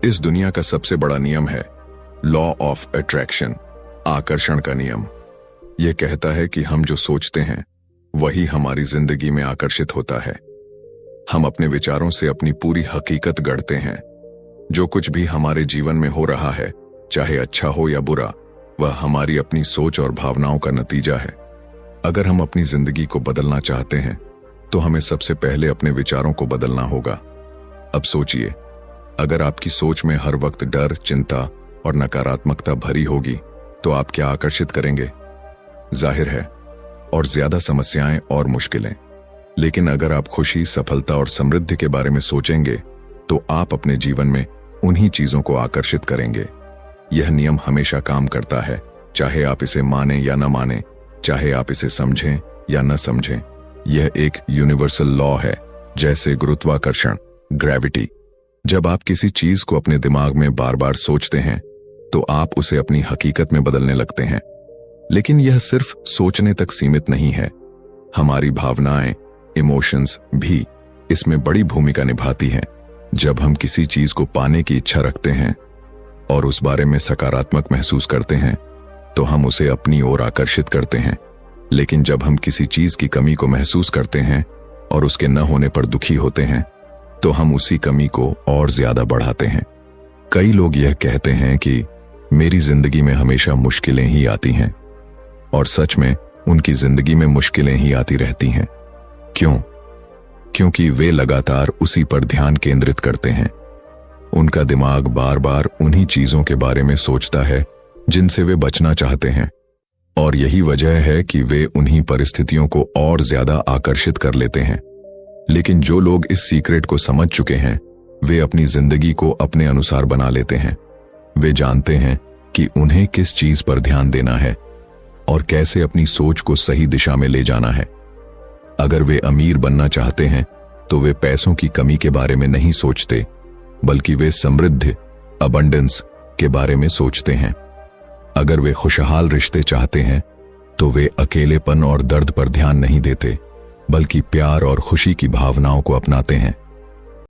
इस दुनिया का सबसे बड़ा नियम है लॉ ऑफ अट्रैक्शन, आकर्षण का नियम। यह कहता है कि हम जो सोचते हैं वही हमारी जिंदगी में आकर्षित होता है। हम अपने विचारों से अपनी पूरी हकीकत गढ़ते हैं। जो कुछ भी हमारे जीवन में हो रहा है, चाहे अच्छा हो या बुरा, वह हमारी अपनी सोच और भावनाओं का नतीजा है। अगर हम अपनी जिंदगी को बदलना चाहते हैं तो हमें सबसे पहले अपने विचारों को बदलना होगा। अब सोचिए, अगर आपकी सोच में हर वक्त डर, चिंता और नकारात्मकता भरी होगी तो आप क्या आकर्षित करेंगे? जाहिर है, और ज्यादा समस्याएं और मुश्किलें। लेकिन अगर आप खुशी, सफलता और समृद्धि के बारे में सोचेंगे तो आप अपने जीवन में उन्हीं चीजों को आकर्षित करेंगे। यह नियम हमेशा काम करता है, चाहे आप इसे माने या न माने, चाहे आप इसे समझें या न समझें। यह एक यूनिवर्सल लॉ है, जैसे गुरुत्वाकर्षण, ग्रेविटी। जब आप किसी चीज को अपने दिमाग में बार बार सोचते हैं तो आप उसे अपनी हकीकत में बदलने लगते हैं। लेकिन यह सिर्फ सोचने तक सीमित नहीं है। हमारी भावनाएं, इमोशंस भी इसमें बड़ी भूमिका निभाती हैं। जब हम किसी चीज को पाने की इच्छा रखते हैं और उस बारे में सकारात्मक महसूस करते हैं तो हम उसे अपनी ओर आकर्षित करते हैं। लेकिन जब हम किसी चीज की कमी को महसूस करते हैं और उसके न होने पर दुखी होते हैं तो हम उसी कमी को और ज्यादा बढ़ाते हैं। कई लोग यह कहते हैं कि मेरी जिंदगी में हमेशा मुश्किलें ही आती हैं, और सच में उनकी जिंदगी में मुश्किलें ही आती रहती हैं। क्यों? क्योंकि वे लगातार उसी पर ध्यान केंद्रित करते हैं। उनका दिमाग बार बार उन्हीं चीजों के बारे में सोचता है जिनसे वे बचना चाहते हैं, और यही वजह है कि वे उन्हीं परिस्थितियों को और ज्यादा आकर्षित कर लेते हैं। लेकिन जो लोग इस सीक्रेट को समझ चुके हैं, वे अपनी जिंदगी को अपने अनुसार बना लेते हैं। वे जानते हैं कि उन्हें किस चीज पर ध्यान देना है और कैसे अपनी सोच को सही दिशा में ले जाना है। अगर वे अमीर बनना चाहते हैं तो वे पैसों की कमी के बारे में नहीं सोचते, बल्कि वे समृद्धि, अबंडेंस के बारे में सोचते हैं। अगर वे खुशहाल रिश्ते चाहते हैं तो वे अकेलेपन और दर्द पर ध्यान नहीं देते, बल्कि प्यार और खुशी की भावनाओं को अपनाते हैं।